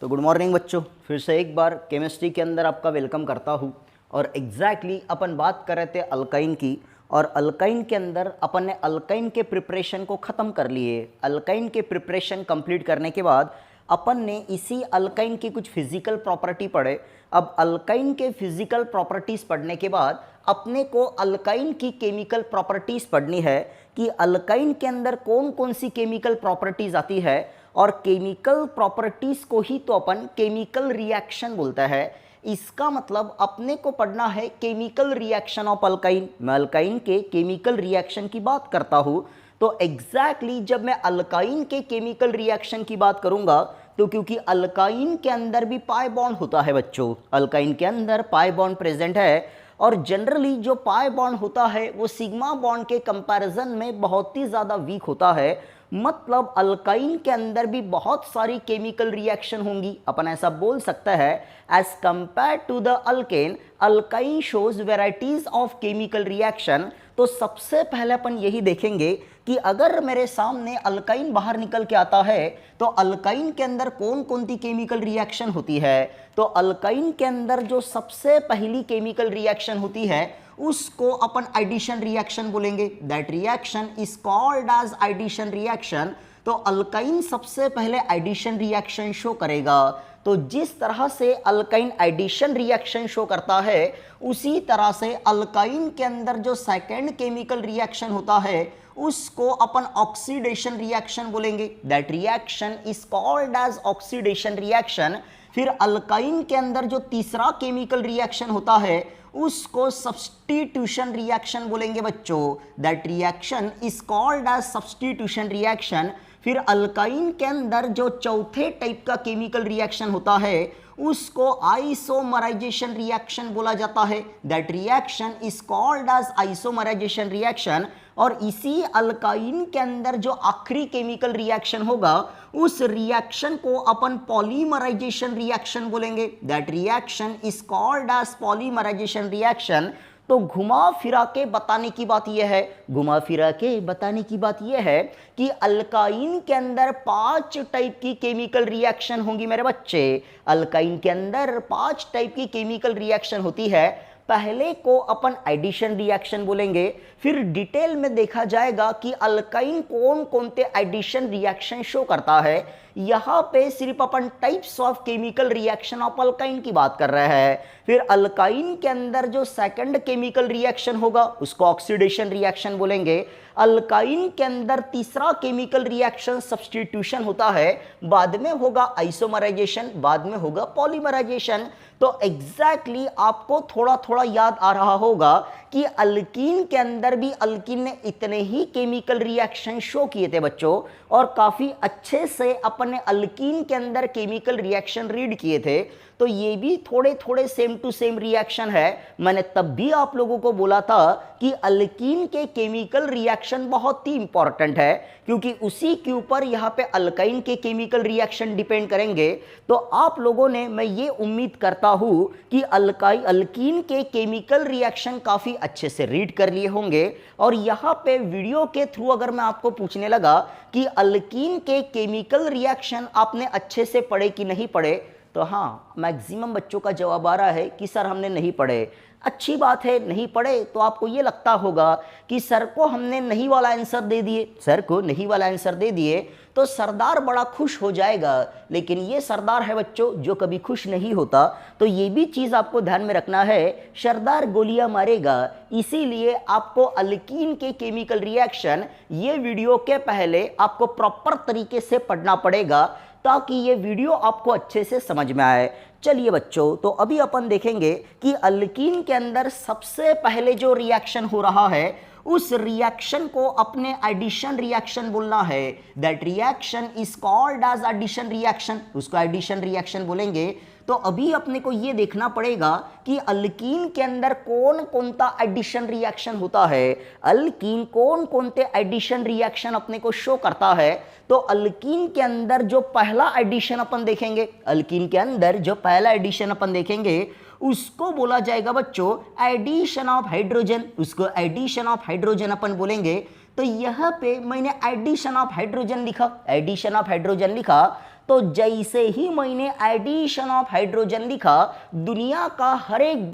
तो good morning बच्चों, फिर से एक बार केमिस्ट्री के अंदर आपका वेलकम करता हूँ। और एग्जैक्टली अपन बात कर रहे थे अल्काइन की, और अल्काइन के अंदर अपन ने अल्काइन के प्रिपरेशन को ख़त्म कर लिए। अल्काइन के प्रिपरेशन कंप्लीट करने के बाद अपन ने इसी अल्काइन की कुछ फिजिकल प्रॉपर्टी पढ़े। अब अल्काइन के फिजिकल प्रॉपर्टीज़ पढ़ने के बाद अपने को अल्काइन की केमिकल प्रॉपर्टीज़ पढ़नी है कि अल्काइन के अंदर कौन कौन सी केमिकल प्रॉपर्टीज़ आती है। और केमिकल प्रॉपर्टीज़ को ही तो अपन केमिकल रिएक्शन बोलता है। इसका मतलब अपने को पढ़ना है केमिकल रिएक्शन ऑफ अल्काइन। मैं अल्काइन के केमिकल रिएक्शन की बात करता हूँ, तो एग्जैक्टली जब मैं अल्काइन के केमिकल रिएक्शन की बात करूँगा तो क्योंकि अल्काइन के अंदर भी पाई बॉन्ड होता है बच्चों, अल्काइन के अंदर पाई बॉन्ड प्रेजेंट है। और जनरली जो पाई बॉन्ड होता है वो सिग्मा बॉन्ड के कंपैरिजन में बहुत ही ज़्यादा वीक होता है। मतलब अल्काइन के अंदर भी बहुत सारी केमिकल रिएक्शन होंगी। अपन ऐसा बोल सकता है as compare to the alkane, alkyne shows varieties of chemical reaction. तो सबसे पहले अपन यही देखेंगे कि अगर मेरे सामने अल्काइन बाहर निकल के आता है तो अल्काइन के अंदर कौन कौन सी केमिकल रिएक्शन होती है। तो अल्काइन के अंदर जो सबसे पहली केमिकल रिएक्शन होती है उसको अपन एडिशन रिएक्शन बोलेंगे। That reaction is called as addition reaction. तो अल्काइन सबसे पहले एडिशन रिएक्शन शो करेगा। तो जिस तरह से अल्काइन एडिशन रिएक्शन शो करता है उसी तरह से अल्काइन के अंदर जो सेकेंड केमिकल रिएक्शन होता है उसको अपन ऑक्सीडेशन रिएक्शन बोलेंगे। That reaction is called as oxidation reaction. फिर अल्काइन के अंदर जो तीसरा केमिकल रिएक्शन होता है उसको सब्स्टिट्यूशन रिएक्शन बोलेंगे बच्चों। That reaction is called as substitution reaction. फिर अल्काइन के अंदर जो चौथे टाइप का केमिकल रिएक्शन होता है उसको आइसोमराइजेशन रिएक्शन बोला जाता है। That reaction is called as isomerization reaction. और इसी अल्काइन के अंदर जो आखिरी केमिकल रिएक्शन होगा उस रिएक्शन को अपन पॉलीमराइजेशन रिएक्शन बोलेंगे। That reaction is called as polymerization reaction. तो घुमा फिरा के बताने की बात यह है, घुमा फिरा के बताने की बात यह है कि अल्काइन के अंदर 5 टाइप की केमिकल रिएक्शन होंगी मेरे बच्चे। अल्काइन के अंदर 5 टाइप की केमिकल रिएक्शन होती है। पहले को अपन एडिशन रिएक्शन बोलेंगे। फिर डिटेल में देखा जाएगा कि अल्काइन कौन कौन से एडिशन रिएक्शन शो करता है। यहाँ पे सिर्फ अपन types of chemical reaction of alkyne की बात कर रहे हैं। फिर अल्काइन के अंदर जो सेकंड केमिकल रिएक्शन होगा उसको ऑक्सीडेशन रिएक्शन बोलेंगे। अल्काइन के अंदर तीसरा केमिकल रिएक्शन सब्स्टिट्यूशन होता है, बाद में होगा आइसोमराइजेशन, बाद में होगा पॉलीमराइजेशन। तो एग्जैक्टली आपको थोड़ा थोड़ा याद आ रहा होगा कि अल्कीन के अंदर भी अल्कीन ने इतने ही केमिकल रिएक्शन शो किए थे बच्चों, और काफ़ी अच्छे से अपने अल्कीन के अंदर केमिकल रिएक्शन रीड किए थे। तो ये भी थोड़े थोड़े सेम टू सेम रिएक्शन है। मैंने तब भी आप लोगों को बोला था कि अल्कीन के केमिकल रिएक्शन बहुत ही इंपॉर्टेंट है क्योंकि उसी के ऊपर यहाँ पे अल्काइन के केमिकल रिएक्शन डिपेंड करेंगे। तो आप लोगों ने, मैं ये उम्मीद करता हूँ कि अल्कीन के केमिकल रिएक्शन काफ़ी अच्छे से रीड कर लिए होंगे। और यहाँ पे वीडियो के थ्रू अगर मैं आपको पूछने लगा कि अल्कीन के केमिकल रिएक्शन आपने अच्छे से पढ़े कि नहीं पढ़े, तो हाँ, मैक्सिमम बच्चों का जवाब आ रहा है कि सर हमने नहीं पढ़े। अच्छी बात है, नहीं पढ़े तो आपको ये लगता होगा कि सर को हमने नहीं वाला आंसर दे दिए, सर को नहीं वाला आंसर दे दिए तो सरदार बड़ा खुश हो जाएगा। लेकिन ये सरदार है बच्चों जो कभी खुश नहीं होता। तो ये भी चीज़ आपको ध्यान में रखना है, सरदार गोलियां मारेगा। इसीलिए आपको अल्कीन के केमिकल रिएक्शन ये वीडियो के पहले आपको प्रॉपर तरीके से पढ़ना पड़ेगा ताकि ये वीडियो आपको अच्छे से समझ में आए। चलिए बच्चों, तो अभी अपन देखेंगे कि अल्कीन के अंदर सबसे पहले जो रिएक्शन हो रहा है उस रिएक्शन को अपने एडिशन रिएक्शन बोलना है। That reaction is called as addition reaction, उसको एडिशन रिएक्शन बोलेंगे। तो अभी अपने को ये देखना पड़ेगा कि अल्कीन के अंदर कौन कौन सा एडिशन रिएक्शन होता है। अल्कीन कौन कौन से एडिशन रिएक्शन अपने को शो करता है। तो अल्कीन के अंदर जो पहला एडिशन अपन देखेंगे, अल्कीन के अंदर जो पहला एडिशन अपन देखेंगे उसको बोला जाएगा बच्चों एडिशन ऑफ हाइड्रोजन। उसको एडिशन ऑफ हाइड्रोजन अपन बोलेंगे। तो यहाँ पे मैंने एडिशन ऑफ हाइड्रोजन लिखा, एडिशन ऑफ हाइड्रोजन लिखा। तो जैसे ही मैंने एडिशन ऑफ हाइड्रोजन लिखा, दुनिया का हर एक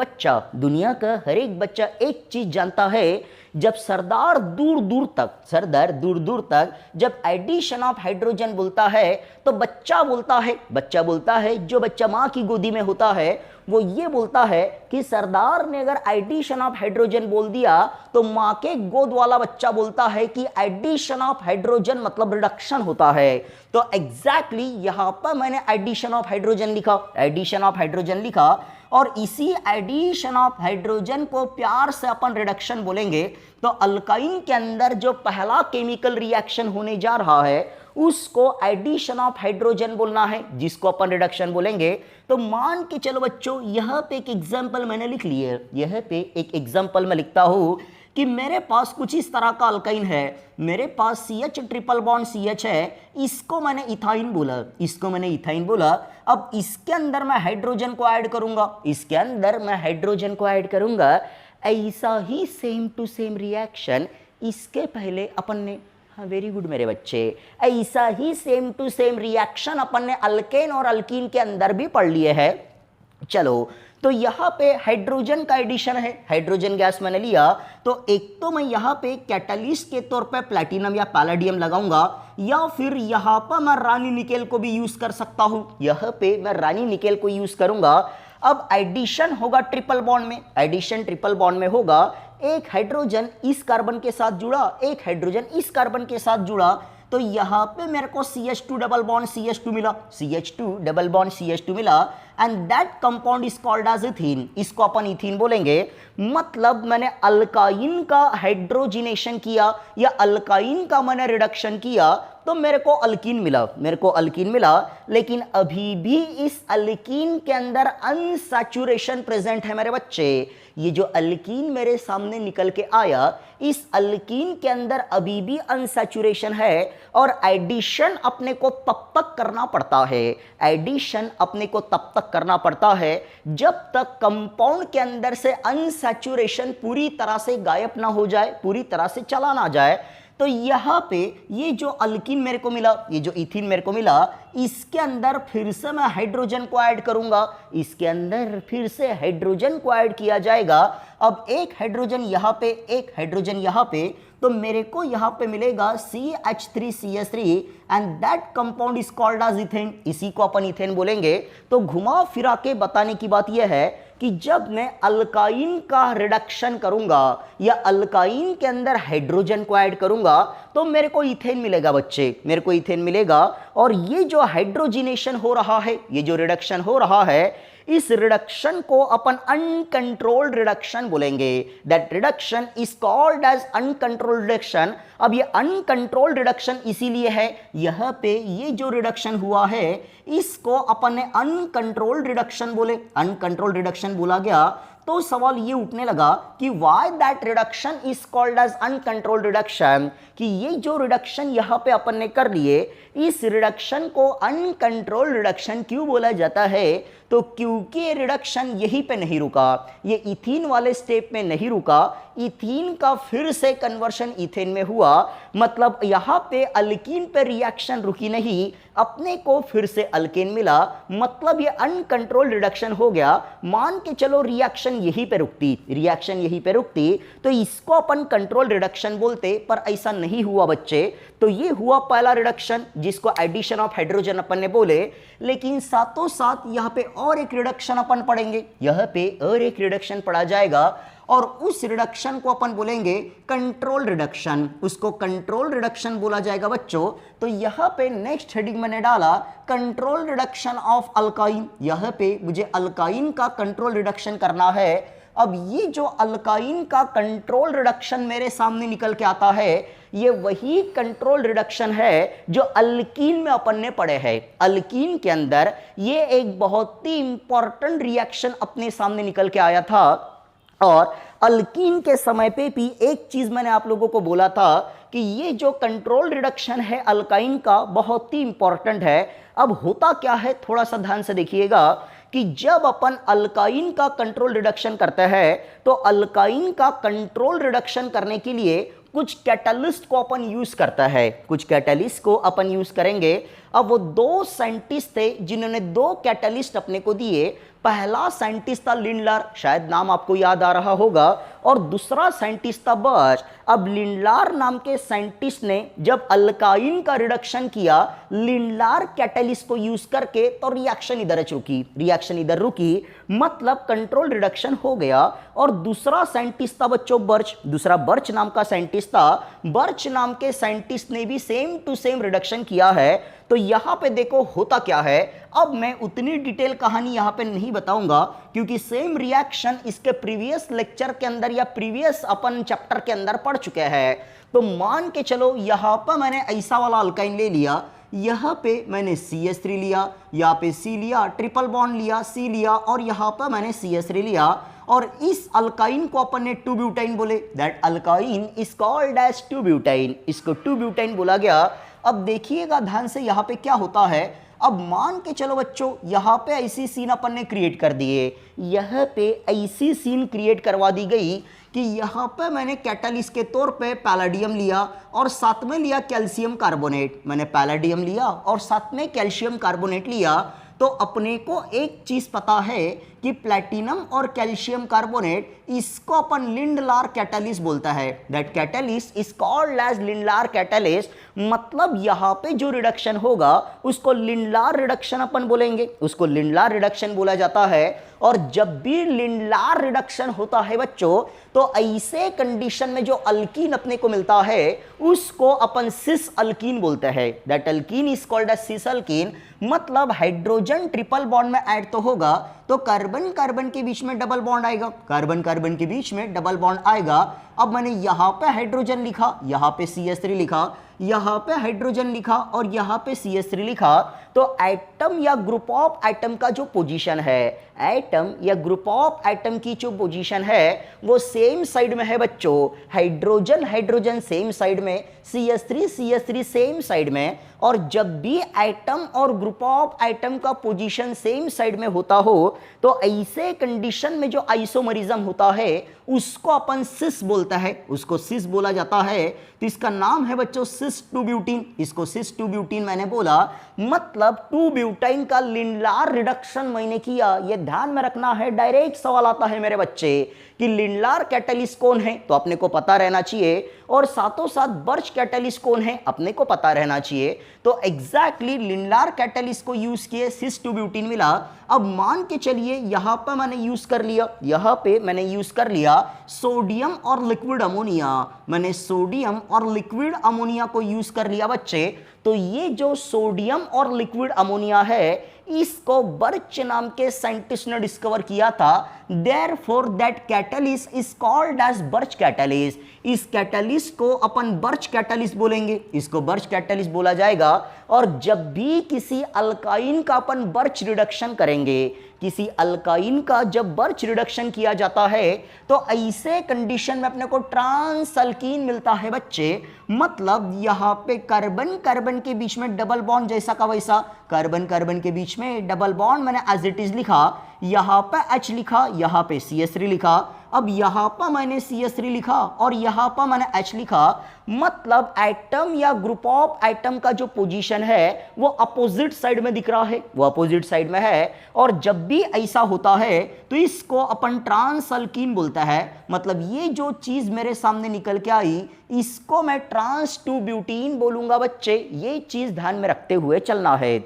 बच्चा एक चीज जानता है, जब सरदार दूर दूर तक जब एडिशन ऑफ हाइड्रोजन बोलता है तो बच्चा बोलता है जो बच्चा माँ की गोदी में होता है, वो ये बोलता है कि सरदार ने अगर एडिशन ऑफ हाइड्रोजन बोल दिया तो माँ के गोद वाला बच्चा बोलता है कि एडिशन ऑफ हाइड्रोजन मतलब रिडक्शन होता है। तो एग्जैक्टली यहां पर मैंने एडिशन ऑफ हाइड्रोजन लिखा और इसी एडिशन ऑफ हाइड्रोजन को प्यार से अपन रिडक्शन बोलेंगे। तो अल्काइन के अंदर जो पहला केमिकल रिएक्शन होने जा रहा है उसको एडिशन ऑफ हाइड्रोजन बोलना है, जिसको अपन रिडक्शन बोलेंगे। तो मान के चलो बच्चों, यहां पे एक एग्जांपल मैंने लिख ली है, यहां पे एक एग्जांपल मैं लिखता हूं कि मेरे पास कुछ इस तरह का अल्काइन है, मेरे पास CH ट्रिपल बॉन्ड CH है, इसको मैंने इथाइन बोला। अब इसके अंदर मैं हाइड्रोजन को ऐड करूंगा, ऐसा ही सेम टू सेम रिएक्शन इसके पहले अपन ने, हाँ वेरी गुड मेरे बच्चे, ऐसा ही सेम टू सेम रिएक्शन अपन ने अल्केन और अल्कीन के अंदर भी पढ़ लिए है। चलो, तो यहाँ पे हाइड्रोजन का एडिशन है, हाइड्रोजन गैस मैंने लिया, तो एक तो मैं यहाँ पे कैटलिस्ट के तौर पे प्लैटिनम या पैलेडियम लगाऊंगा, या फिर यहाँ पर मैं रानी निकेल को भी यूज कर सकता हूँ, यहाँ पे मैं रानी निकेल को यूज करूंगा। अब एडिशन होगा ट्रिपल बॉन्ड में होगा, एक हाइड्रोजन इस कार्बन के साथ जुड़ा, एक हाइड्रोजन इस कार्बन के साथ जुड़ा, तो यहां पे मेरे को CH2 डबल बॉन्ड CH2 मिला and that compound is called as ethene, इसको अपन इथीन बोलेंगे। मतलब मैंने अल्काइन का हाइड्रोजिनेशन किया या अल्काइन का मैंने रिडक्शन किया तो मेरे को अल्कीन मिला, लेकिन अभी भी इस अल्कीन के अंदर अनसैचुरेशन प्रेजेंट है मेरे बच्चे। ये जो अल्कीन मेरे सामने निकल के आया, इस अल्कीन के अंदर अभी भी अनसैचुरेशन है और एडिशन अपने को तब तक करना पड़ता है जब तक कंपाउंड के अंदर से अनसैचुरेशन पूरी तरह से गायब ना हो जाए, पूरी तरह से चला ना जाए। तो यहाँ पे ये जो अल्कीन मेरे को मिला, ये जो इथीन मेरे को मिला, इसके अंदर फिर से मैं हाइड्रोजन को ऐड करूंगा, इसके अंदर फिर से हाइड्रोजन को ऐड किया जाएगा। अब एक हाइड्रोजन यहाँ पे, एक हाइड्रोजन यहाँ पे, तो मेरे को यहाँ पे मिलेगा CH3CH3 and that compound is called as ethane, इसी को अपन इथेन बोलेंगे। तो घुमा फिरा के बताने की बात यह है कि जब मैं अल्काइन का रिडक्शन करूंगा या अल्काइन के अंदर हाइड्रोजन को ऐड करूंगा तो मेरे को इथेन मिलेगा बच्चे, मेरे को इथेन मिलेगा। और ये जो हाइड्रोजिनेशन हो रहा है, ये जो रिडक्शन हो रहा है, इस रिडक्शन को अपन अनकंट्रोल्ड रिडक्शन बोलेंगे। That reduction is called as uncontrolled reduction. अब ये अनकंट्रोल्ड रिडक्शन इसीलिए है, यहां पे ये जो रिडक्शन हुआ है इसको अपन ने अनकंट्रोल्ड रिडक्शन बोले, अनकंट्रोल्ड रिडक्शन बोला गया। तो सवाल ये उठने लगा कि why that reduction is called as uncontrolled reduction, कि ये जो रिडक्शन यहाँ पे अपन ने कर लिए, इस रिडक्शन को अनकंट्रोल्ड रिडक्शन क्यों बोला जाता है? तो क्योंकि ये रिडक्शन यहीं पे नहीं रुका, ये इथीन वाले स्टेप में नहीं रुका, इथीन का फिर से कन्वर्शन इथेन में हुआ। मतलब यहाँ पे अल्कीन पे रिएक्शन रुकी नहीं, अपने को फिर से अल्केन मिला, मतलब ये अनकंट्रोल्ड रिडक्शन हो गया। मान के चलो रिएक्शन यहीं पे रुकती, तो इसको अपन कंट्रोल रिडक्शन बोलते, पर ऐसा नहीं हुआ बच्चे। तो ये हुआ पहला रिडक्शन जिसको एडिशन ऑफ हाइड्रोजन अपन ने बोले। लेकिन साथों साथ यहाँ पे और एक रिडक्शन अपन पढ़ेंगे, यहाँ पे और एक रिडक्शन पढ़ा जाएगा और उस रिडक्शन को अपन बोलेंगे कंट्रोल रिडक्शन, उसको कंट्रोल रिडक्शन बोला जाएगा बच्चों। तो यहाँ पे नेक्स्ट हेडिंग मैंने डाला कंट्रोल रिडक्शन ऑफ अल्काइन, यहाँ पे मुझे अल्काइन का कंट्रोल रिडक्शन करना है। अब ये जो अल्काइन का कंट्रोल रिडक्शन मेरे सामने निकल के आता है, ये वही कंट्रोल रिडक्शन है जो अल्कीन में अपन ने पढ़े हैं। अल्कीन के अंदर ये एक बहुत ही इंपॉर्टेंट रिएक्शन अपने सामने निकल के आया था। और अल्कीन के समय पे भी एक चीज मैंने आप लोगों को बोला था कि ये जो कंट्रोल रिडक्शन है अल्काइन का बहुत ही इंपॉर्टेंट है। अब होता क्या है, थोड़ा सा ध्यान से देखिएगा कि जब अपन अल्काइन का कंट्रोल रिडक्शन करते हैं तो अल्काइन का कंट्रोल रिडक्शन करने के लिए कुछ कैटलिस्ट को अपन यूज करता है, कुछ कैटलिस्ट को अपन यूज करेंगे। अब वो दो साइंटिस्ट थे जिन्होंने दो कैटलिस्ट अपने को दिए। पहला साइंटिस्ट था लिंडलर, शायद नाम आपको याद आ रहा होगा, और दूसरा साइंटिस्ट था बर्च। अब लिंडलर नाम के साइंटिस्ट ने जब अल्काइन का रिडक्शन किया लिंडलर कैटलिस्ट को यूज करके, तो रिएक्शन इधर रुकी, मतलब कंट्रोल रिडक्शन हो गया। और दूसरा साइंटिस्ट था बच्चों बर्च, दूसरा बर्च नाम का साइंटिस्ट था। बर्च नाम के साइंटिस्ट ने भी सेम टू सेम रिडक्शन किया है। तो यहां पे देखो होता क्या है, अब मैं उतनी डिटेल कहानी यहां पे नहीं बताऊंगा क्योंकि सेम रिएक्शन इसके प्रीवियस लेक्चर के अंदर या प्रीवियस अपन चैप्टर के अंदर पढ़ चुके हैं। तो मान के चलो यहां पर मैंने ऐसा वाला अल्काइन ले लिया, यहां पे मैंने CH3 लिया, यहां पे C लिया, ट्रिपल बॉन्ड लिया, C लिया, और यहां पर मैंने CH3 लिया, और इस अल्काइन को अपन ने 2 ब्यूटाइन बोले। That alkyne is called as 2 butyne, इसको 2 ब्यूटाइन बोला गया। अब देखिएगा ध्यान से यहां पे क्या होता है। अब मान के चलो बच्चों यहां पे ऐसी सीन अपन ने क्रिएट कर दिए, यहां पे ऐसी सीन क्रिएट करवा दी गई कि यहां पे मैंने कैटलिस्ट के तौर पे पैलेडियम लिया और साथ में लिया कैल्शियम कार्बोनेट। मैंने पैलेडियम लिया और साथ में कैल्शियम कार्बोनेट लिया। तो अपने को एक चीज पता है कि प्लैटिनम और कैल्शियम कार्बोनेट, इसको अपन लिंडलार कैटलिस्ट बोलता है। That catalyst is called as Lindlar catalyst, मतलब यहां पे जो रिडक्शन होगा उसको लिंडलार रिडक्शन अपन बोलेंगे, उसको लिंडलार रिडक्शन बोला जाता है। और जब भी लिंडलार रिडक्शन होता है बच्चों, तो ऐसे कंडीशन में जो अल्कीन अपने को मिलता है उसको अपन सिस अल्कीन बोलते हैं। That alkene is called as cis alkene, मतलब हाइड्रोजन ट्रिपल बॉन्ड में ऐड तो होगा तो कार्बन कार्बन के बीच में डबल बॉन्ड आएगा, कार्बन कार्बन के बीच में डबल बॉन्ड आएगा। अब मैंने यहां पे हाइड्रोजन लिखा, यहां पे CH3 लिखा, यहां पे हाइड्रोजन लिखा और यहां पे CH3 लिखा। तो एटम या ग्रुप ऑफ एटम का जो पोजीशन है, एटम या ग्रुप ऑफ एटम की जो पोजीशन है वो सेम साइड में है बच्चों। हाइड्रोजन हाइड्रोजन सेम साइड में, CH3 सेम साइड में। और जब भी एटम और ग्रुप ऑफ एटम का पोजीशन सेम साइड में होता हो तो ऐसे कंडीशन में जो आइसोमरिज्म होता है उसको अपन सिस बोलता है, उसको सिस बोला जाता है। तो इसका नाम है बच्चों सिस 2 ब्यूटीन, इसको सिस 2 ब्यूटीन मैंने बोला। मतलब 2 ब्यूटाइन का लिंडलार रिडक्शन मैंने किया। ये ध्यान में रखना है, डायरेक्ट सवाल आता है मेरे बच्चे कि लिंडलार कैटलिस्ट कौन है, तो अपने को पता रहना चाहिए। और साथों साथ बर्च कैटलिस्ट कौन है अपने को पता रहना चाहिए। तो एग्जैक्टली लिंडलार कैटलिस्ट को यूज किए, सिस 2 ब्यूटीन मिला। अब मान के चलिए यहां पर मैंने यूज कर लिया, यहां पे मैंने यूज कर लिया सोडियम और लिक्विड अमोनिया। मैंने सोडियम और लिक्विड अमोनिया को यूज कर लिया बच्चे। तो ये जो सोडियम और लिक्विड अमोनिया है इसको बर्च नाम के साइंटिस्ट ने डिस्कवर किया था। Therefore that catalyst is called as Birch catalyst. इस कैटलिस्ट को अपन बर्च कैटलिस्ट बोलेंगे, इसको बर्च कैटलिस्ट बोला जाएगा। और जब भी किसी अल्काइन का अपन बर्च रिडक्शन करेंगे, किसी अल्काइन का जब बर्च रिडक्शन किया जाता है तो ऐसे कंडीशन में अपने को ट्रांस अल्कीन मिलता है बच्चे। मतलब यहां पे कार्बन कार्बन के बीच में डबल बॉन्ड जैसा का वैसा, कार्बन कार्बन के बीच में डबल बॉन्ड मैंने एज इट इज लिखा, यहां पे H लिखा, यहां पे CH3 लिखा। अब यहां पर मैंने CH3 लिखा और यहां पर मैंने H लिखा। मतलब एटम या ग्रुप ऑफ एटम का जो पोजीशन है वो अपोजिट साइड में दिख रहा है, वो अपोजिट साइड में है। और जब भी ऐसा होता है तो इसको अपन ट्रांस अल्कीन बोलता है। मतलब ये जो चीज मेरे सामने निकल के आई इसको मैं ट्रांस 2 ब्यूटीन बोलूंगा बच्चे। ये चीज ध्यान में रखते हुए चलना है।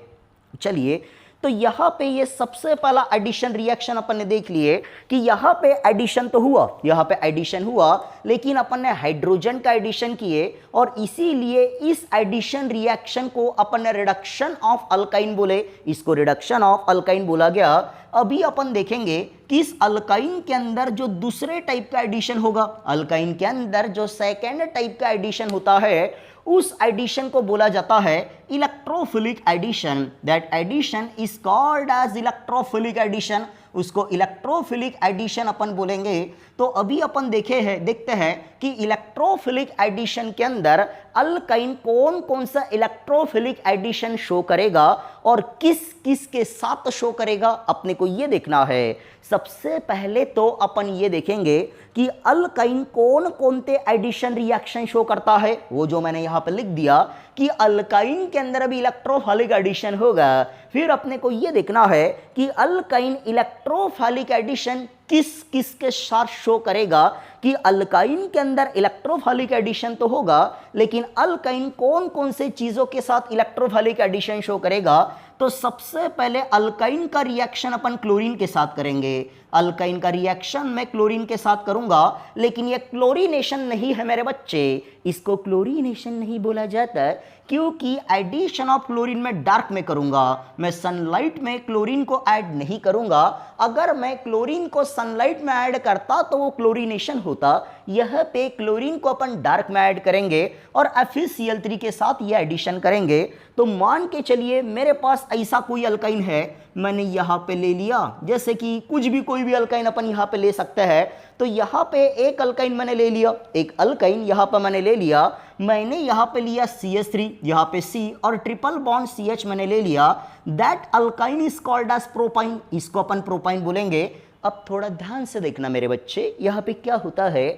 चलिए, तो यहां पे ये सबसे पहला एडिशन रिएक्शन अपन ने देख लिए कि यहां पे एडिशन तो हुआ, यहां पे एडिशन हुआ, लेकिन अपन ने हाइड्रोजन का एडिशन किए और इसीलिए इस एडिशन रिएक्शन को अपन ने रिडक्शन ऑफ अल्काइन बोले, इसको रिडक्शन ऑफ अल्काइन बोला गया। अभी अपन देखेंगे कि इस अल्काइन के अंदर जो दूसरे टाइप का एडिशन होगा, अल्काइन के अंदर जो सेकेंड टाइप का एडिशन होता है उस एडिशन को बोला जाता है electrophilic addition. That addition is called as electrophilic addition, उसको इलेक्ट्रोफिलिक एडिशन अपन बोलेंगे। तो अभी अपन देखते हैं कि इलेक्ट्रोफिलिक एडिशन के अंदर अल्काइन कौन कौन सा इलेक्ट्रोफिलिक एडिशन शो करेगा और किस किस के साथ शो करेगा, अपने को ये देखना है। सबसे पहले तो अपन ये देखेंगे कि अल्काइन कौन कौन से एडिशन रिएक्शन शो करता है। वो जो मैंने यहाँ पे लिख दिया कि अल्काइन के अंदर अभी इलेक्ट्रोफिलिक एडिशन होगा। फिर अपने को ये देखना है कि अल्काइन इलेक्ट्रोफिलिक एडिशन किस किस के साथ शो करेगा, कि अल्काइन के अंदर इलेक्ट्रोफिलिक एडिशन तो होगा, लेकिन अल्काइन कौन कौन से चीजों के साथ इलेक्ट्रोफिलिक एडिशन शो करेगा। तो सबसे पहले अल्काइन का रिएक्शन अपन क्लोरीन के साथ करेंगे। अल्काइन का रिएक्शन मैं क्लोरीन के साथ करूंगा, लेकिन ये क्लोरीनेशन नहीं है मेरे बच्चे, इसको क्लोरीनेशन नहीं बोला जाता क्योंकि एडिशन ऑफ क्लोरीन में डार्क में करूंगा। मैं सनलाइट में क्लोरीन को ऐड नहीं करूंगा। अगर मैं क्लोरीन को सनलाइट में ऐड करता तो वो क्लोरीनेशन होता। यह पे क्लोरीन को अपन डार्क में ऐड करेंगे और FeCl3 के साथ ये एडिशन करेंगे। तो मान के चलिए मेरे पास ऐसा कोई अल्काइन है, मैंने यहाँ पे ले लिया, जैसे कि कुछ भी कोई भी अल्काइन अपन यहाँ पे ले सकते हैं। तो यहाँ पे एक अल्काइन मैंने ले लिया, एक अल्काइन यहाँ पे मैंने ले लिया, मैंने यहाँ पे लिया CH3, यहाँ पे C और ट्रिपल बॉन्ड CH मैंने ले लिया। That alkyne is called as propyne, इसको अपन प्रोपाइन बोलेंगे। अब थोड़ा ध्यान से देखना मेरे बच्चे, यहाँ पे क्या होता है,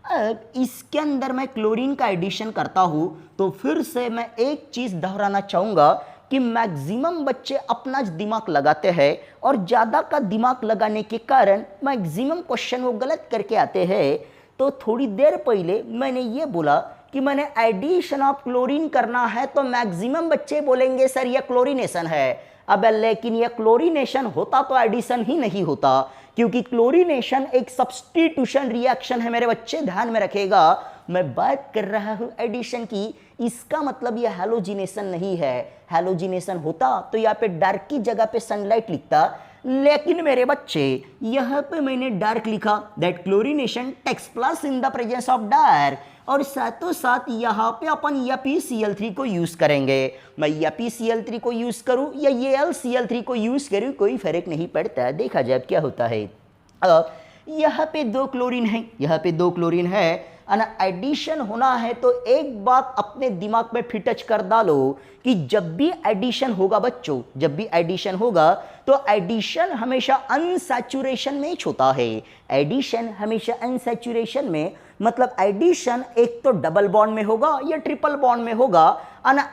अब इसके अंदर मैं क्लोरीन का एडिशन करता हूं तो फिर से मैं एक चीज दोहराना चाहूंगा कि मैक्सिमम बच्चे अपना दिमाग लगाते हैं और ज्यादा का दिमाग लगाने के कारण मैक्सिमम क्वेश्चन वो गलत करके आते हैं। तो थोड़ी देर पहले मैंने ये बोला कि मैंने एडिशन ऑफ क्लोरीन करना है, तो मैक्सिमम बच्चे बोलेंगे सर ये क्लोरीनेशन है। अब लेकिन ये क्लोरीनेशन होता तो एडिशन ही नहीं होता, क्योंकि क्लोरीनेशन एक सब्स्टिट्यूशन रिएक्शन है मेरे बच्चे, ध्यान में रखेगा। मैं बात कर रहा हूं एडिशन की, इसका मतलब ये हैलोजिनेशन नहीं है। हैलोजिनेशन होता तो यहाँ पे डार्क की जगह पे सनलाइट लिखता, लेकिन मेरे बच्चे यहाँ पे मैंने डार्क लिखा, that chlorination takes place in the presence of dark, और साथों साथ यहाँ पे अपन FeCl3 को यूज करेंगे। मैं FeCl3 को यूज करूँ या AlCl3 को यूज करूँ, कोई फर्क नहीं पड़ता, देखा जाए क्या होता है। अब यहाँ पे दो क्लोरीन है, यहाँ पे दो क्लोरीन है, एडिशन होना है तो एक बात अपने दिमाग में फिटच कर डालो कि जब भी एडिशन होगा बच्चों, जब भी एडिशन होगा तो एडिशन हमेशा अनसैचुरेशन में होता है। एडिशन हमेशा अनसैचुरेशन में, मतलब एडिशन एक तो डबल बॉन्ड में होगा या ट्रिपल बॉन्ड में होगा।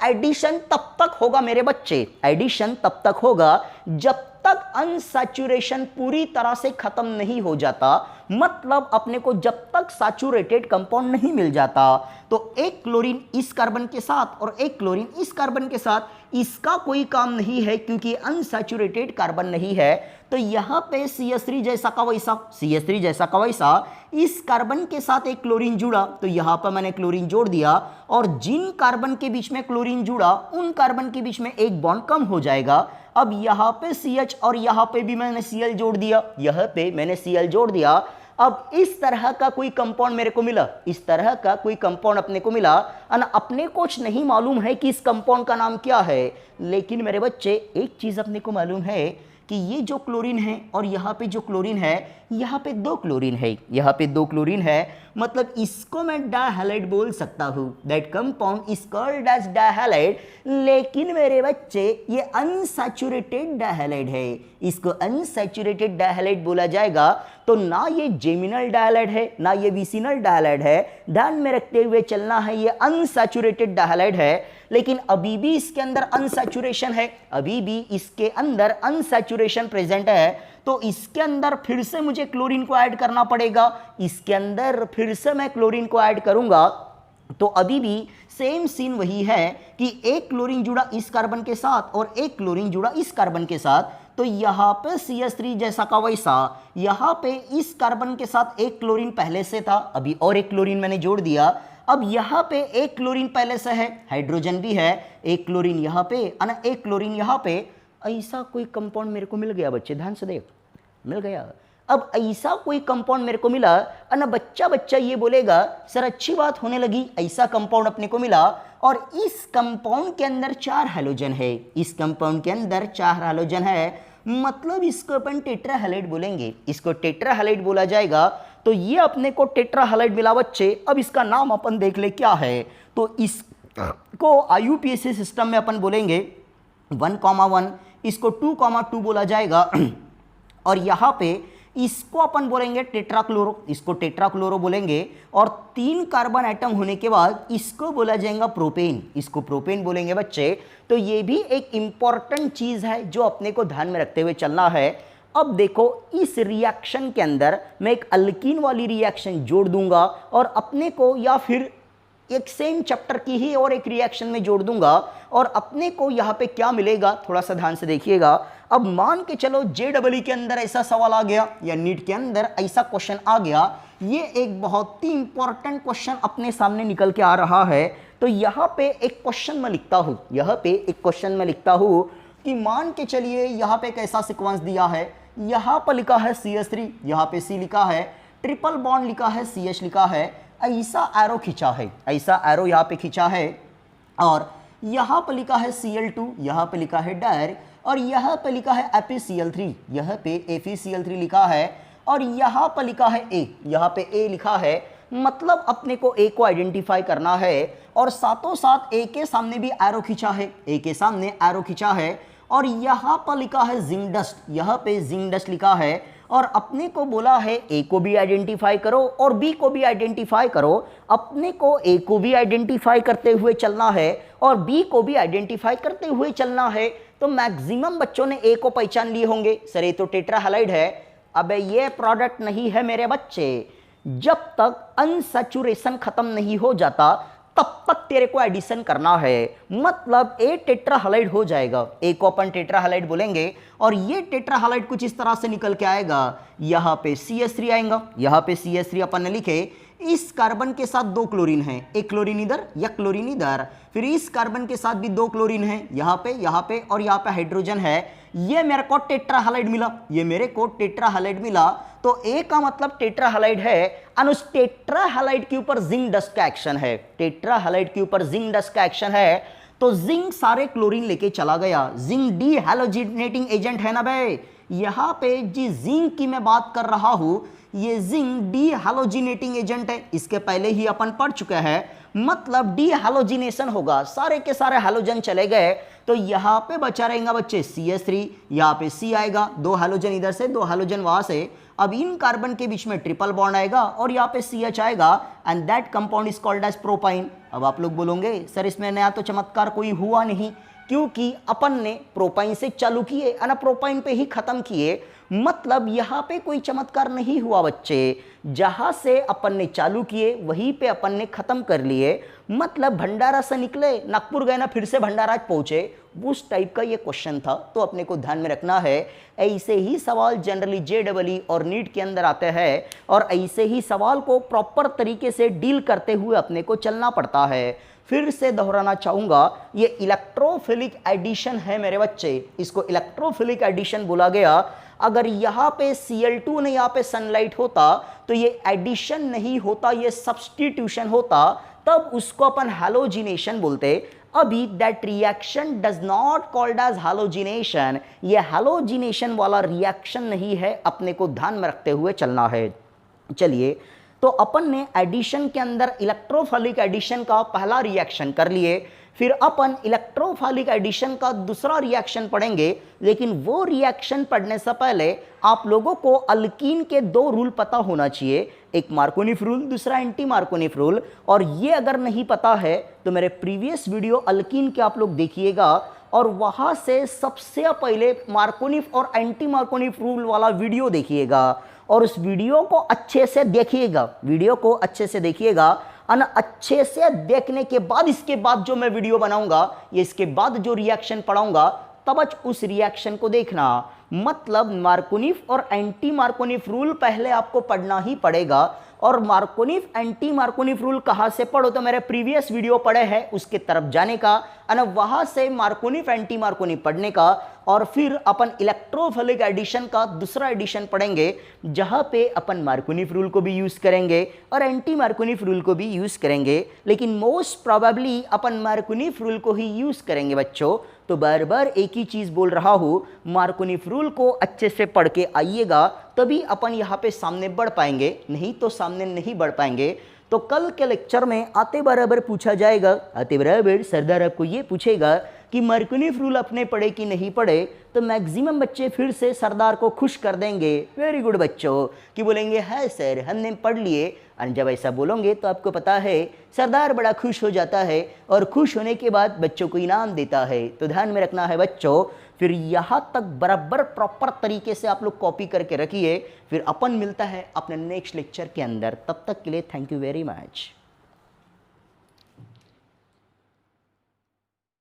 एडिशन तब तक होगा मेरे बच्चे, एडिशन तब तक होगा जब तक अनसैचुरेशन पूरी तरह से खत्म नहीं हो जाता, मतलब अपने को जब तक सैचुरेटेड कंपाउंड नहीं मिल जाता। तो एक क्लोरीन इस कार्बन के साथ और एक क्लोरीन इस कार्बन के साथ, इसका कोई काम नहीं है क्योंकि अनसैचुरेटेड कार्बन नहीं है। तो यहाँ पे CH3 जैसा का वैसा, CH3 जैसा का वैसा इस कार्बन के साथ एक क्लोरीन जुड़ा, तो यहाँ पर मैंने क्लोरीन जोड़ दिया, और जिन कार्बन के बीच में क्लोरीन जुड़ा उन कार्बन के बीच में एक बॉन्ड कम हो जाएगा। अब यहाँ पे CH और यहाँ पे भी मैंने Cl जोड़ दिया, यहाँ पे मैंने Cl जोड़ दिया। अब इस तरह का कोई कंपाउंड मेरे को मिला, इस तरह का कोई कंपाउंड अपने को मिला, अपने को कुछ नहीं मालूम है कि इस कंपाउंड का नाम क्या है, लेकिन मेरे बच्चे एक चीज अपने को मालूम है कि ये जो क्लोरीन है और यहाँ पे जो क्लोरीन है, यहाँ पे दो क्लोरीन है, यहाँ पे दो क्लोरीन है, मतलब इसको मैं डायहैलाइड बोल सकता हूँ। That compound is called as dihalide. लेकिन मेरे बच्चे ये अनसैचुरेटेड डायहैलाइड है, इसको अनसैचुरेटेड डायहैलाइड बोला जाएगा। तो ना ये जेमिनल डायहैलाइड है ना ये विसिनल डायहैलाइड है, ध्यान में रखते हुए चलना है, ये अनसैचुरेटेड डायहैलाइड है। लेकिन अभी भी इसके अंदर अनसैचुरेशन है, अभी भी इसके अंदर अनसैचुरेशन प्रेजेंट है, तो इसके अंदर फिर से मुझे क्लोरीन को ऐड करना पड़ेगा। इसके अंदर फिर से मैं क्लोरीन को ऐड करूंगा तो अभी भी सेम सीन वही है कि एक क्लोरीन जुड़ा इस कार्बन के साथ और एक क्लोरीन जुड़ा इस कार्बन के साथ। तो यहाँ पे CH3 जैसा का वैसा, यहाँ पे इस कार्बन के साथ एक क्लोरीन पहले से था, अभी और एक क्लोरीन मैंने जोड़ दिया। अब यहाँ पे एक क्लोरीन पहले से है, हाइड्रोजन भी है, एक क्लोरीन यहाँ पे और एक क्लोरीन यहाँ पे। ऐसा कोई कंपाउंड मेरे को मिल गया बच्चे, ध्यान से देख, मिल गया। अब ऐसा कोई कंपाउंड मेरे को मिला, और बच्चा ये बोलेगा सर अच्छी बात होने लगी, ऐसा कंपाउंड अपने को मिला और इस कंपाउंड के अंदर 4 हैलोजन है, इस कंपाउंड के अंदर 4 हैलोजन है, मतलब इसको अपन टेट्राहैलाइड बोलेंगे, इसको टेट्राहैलाइड बोला जाएगा। तो ये अपने को टेट्राहैलाइड मिला बच्चे। अब इसका नाम अपन देख ले क्या है, तो इसको IUPAC सिस्टम में अपन बोलेंगे 1,1 इसको 2,2 बोला जाएगा और यहाँ पे इसको अपन बोलेंगे टेट्राक्लोरो, इसको टेट्राक्लोरो बोलेंगे। और 3 कार्बन एटम होने के बाद इसको बोला जाएगा प्रोपेन, इसको प्रोपेन बोलेंगे बच्चे। तो ये भी एक इंपॉर्टेंट चीज़ है जो अपने को ध्यान में रखते हुए चलना है। अब देखो इस रिएक्शन के अंदर मैं एक अल्कीन वाली रिएक्शन जोड़ दूंगा और अपने को या फिर एक सेम चैप्टर की ही और एक रिएक्शन में जोड़ दूंगा और अपने को यहाँ पे क्या मिलेगा, थोड़ा सा ध्यान से देखिएगा। अब मान के चलो JEE के अंदर ऐसा सवाल आ गया या नीट के अंदर ऐसा क्वेश्चन आ गया, ये एक बहुत ही इंपॉर्टेंट क्वेश्चन अपने सामने निकल के आ रहा है। तो यहाँ पे एक क्वेश्चन मैं लिखता हूँ, यहाँ पे एक क्वेश्चन मैं लिखता हूँ कि मान के चलिए यहाँ पे कैसा सीक्वेंस दिया है, यहाँ पर लिखा है CH3, यहाँ पे C लिखा है, ट्रिपल बॉन्ड लिखा है, CH लिखा है, ऐसा एरो खींचा है, ऐसा एरो यहाँ पे खींचा है और यहाँ पे लिखा है Cl2, यहाँ पे लिखा है डायर और यहाँ पे लिखा है FeCl3, यहाँ पे FeCl3 लिखा है और यहाँ पे लिखा है A, यहाँ पे A लिखा है। मतलब अपने को A को आइडेंटिफाई करना है और साथों साथ A के सामने भी एरो खींचा है, A के सामने एरो खींचा है और यहाँ पर लिखा है जिंक डस्ट, यहाँ पे जिंक डस्ट लिखा है और अपने को बोला है A को भी आइडेंटिफाई करो और B को भी आइडेंटिफाई करो। अपने को A को भी आइडेंटिफाई करते हुए चलना है और B को भी आइडेंटिफाई करते हुए चलना है। तो मैक्सिमम बच्चों ने A को पहचान लिए होंगे, सर ये तो टेट्राहैलाइड है। अबे ये प्रोडक्ट नहीं है मेरे बच्चे, जब तक अनसैचुरेशन खत्म नहीं हो जाता तब तक तेरे को एडिशन करना है। मतलब A टेट्राहैलाइड हो जाएगा, A को अपन टेट्राहैलाइड बोलेंगे और ये टेट्राहैलाइड कुछ इस तरह से निकल के आएगा। यहाँ पे CH3 आएगा, यहाँ पे CH3 अपन ने लिखे, इस कार्बन के साथ 2 क्लोरीन है, एक क्लोरीन इधर या क्लोरीन इधर, फिर इस कार्बन के साथ भी 2 क्लोरीन है, यहाँ पे और यहाँ पे हाइड्रोजन है। ये मेरे को टेट्राहैलाइड मिला, ये मेरे को टेट्राहैलाइड मिला। तो A का मतलब टेट्राहैलाइड है और उस टेट्राहैलाइड के ऊपर जिंक डस्ट का एक्शन है, टेट्राहैलाइड के ऊपर जिंक डस्ट का एक्शन है। तो जिंक सारे क्लोरीन लेके चला गया, जिंक डी हैलोजिनेटिंग एजेंट है ना भाई। यहाँ पे जिस जिंक की मैं बात कर रहा हूँ ये जिंक डी हैलोजिनेटिंग एजेंट है, इसके पहले ही अपन पढ़ चुके हैं। मतलब डी हैलोजिनेशन होगा, सारे के सारे हैलोजन चले गए तो यहाँ पे बचा रहेगा बच्चे CH3, यहाँ पे C आएगा, 2 हैलोजन इधर से 2 हैलोजन वहां से। अब इन कार्बन के बीच में ट्रिपल बॉन्ड आएगा और यहाँ पे CH आएगा and that compound is called as propyne. अब आप लोग बोलोगे सर इसमें नया तो चमत्कार कोई हुआ नहीं, क्योंकि अपन ने प्रोपाइन से चालू किए और प्रोपाइन पे ही खत्म किए। मतलब यहाँ पे कोई चमत्कार नहीं हुआ बच्चे, जहां से अपन ने चालू किए वहीं पे अपन ने खत्म कर लिए। मतलब भंडारा से निकले नागपुर गए ना फिर से भंडारा पहुंचे, उस टाइप का ये क्वेश्चन था। तो अपने को ध्यान में रखना है, ऐसे ही सवाल जनरली JEE और नीट के अंदर आते हैं और ऐसे ही सवाल को प्रॉपर तरीके से डील करते हुए अपने को चलना पड़ता है। फिर से दोहराना चाहूंगा, ये इलेक्ट्रोफिलिक एडिशन है मेरे बच्चे, इसको इलेक्ट्रोफिलिक एडिशन बोला गया। अगर यहाँ पे Cl2 ने यहाँ पे सनलाइट होता तो ये एडिशन नहीं होता, ये सब्स्टिट्यूशन होता, तब उसको अपन हैलोजिनेशन बोलते। अभी that reaction does not called as halogenation, ये हैलोजिनेशन वाला रिएक्शन नहीं है, अपने को ध्यान में रखते हुए चलना है। चलिए, तो अपन ने एडिशन के अंदर इलेक्ट्रोफिलिक एडिशन का पहला रिएक्शन कर लिए, फिर अपन इलेक्ट्रोफिलिक एडिशन का दूसरा रिएक्शन पढ़ेंगे। लेकिन वो रिएक्शन पढ़ने से पहले आप लोगों को अल्कीन के 2 रूल पता होना चाहिए, एक मार्कोनिफ रूल, दूसरा एंटी मार्कोनिफ रूल। और ये अगर नहीं पता है तो मेरे प्रीवियस वीडियो अल्कीन के आप लोग देखिएगा और वहाँ से सबसे पहले मार्कोनिफ और एंटी मार्कोनिफ रूल वाला वीडियो देखिएगा और उस वीडियो को अच्छे से देखिएगा, वीडियो को अच्छे से देखिएगा। और अच्छे से देखने के बाद इसके बाद जो मैं वीडियो बनाऊंगा, ये इसके बाद जो रिएक्शन पढ़ाऊंगा, तब उस रिएक्शन को देखना। मतलब मार्कोनिफ और एंटी मार्कोनिफ रूल पहले आपको पढ़ना ही पड़ेगा। और मार्कोनिफ एंटी मार्कोनिफ रूल कहाँ से पढ़ो, तो मेरे प्रीवियस वीडियो पढ़े हैं उसके तरफ जाने का, और वहाँ से मार्कोनिफ एंटी मार्कोनिफ पढ़ने का। और फिर अपन इलेक्ट्रोफिलिक एडिशन का दूसरा एडिशन पढ़ेंगे, जहाँ पे अपन मार्कोनिफ रूल को भी यूज़ करेंगे और एंटी मार्कोनिफ रूल को भी यूज़ करेंगे। लेकिन मोस्ट प्रोबेबली अपन मार्कोनिफ रूल को ही यूज़ करेंगे बच्चों। तो बार बार एक ही चीज़ बोल रहा हूँ, मार्कोनिफ रूल को अच्छे से पढ़ के आइएगा, तभी अपन यहाँ पे सामने बढ़ पाएंगे, नहीं तो सामने नहीं बढ़ पाएंगे। तो कल के लेक्चर में आते बराबर पूछा जाएगा, आते बराबर सरदार आपको ये पूछेगा कि मर्कुनिफ रूल अपने पढ़े कि नहीं पढ़े, तो मैक्सिमम बच्चे फिर से सरदार को खुश कर देंगे, वेरी गुड बच्चों, कि बोलेंगे है सर हमने पढ़ लिए। और जब ऐसा बोलोगे तो आपको पता है सरदार बड़ा खुश हो जाता है और खुश होने के बाद बच्चों को इनाम देता है। तो ध्यान में रखना है बच्चों, फिर यहाँ तक बराबर प्रॉपर तरीके से आप लोग कॉपी करके रखिए। फिर अपन मिलता है अपने नेक्स्ट लेक्चर के अंदर, तब तक के लिए थैंक यू वेरी मच।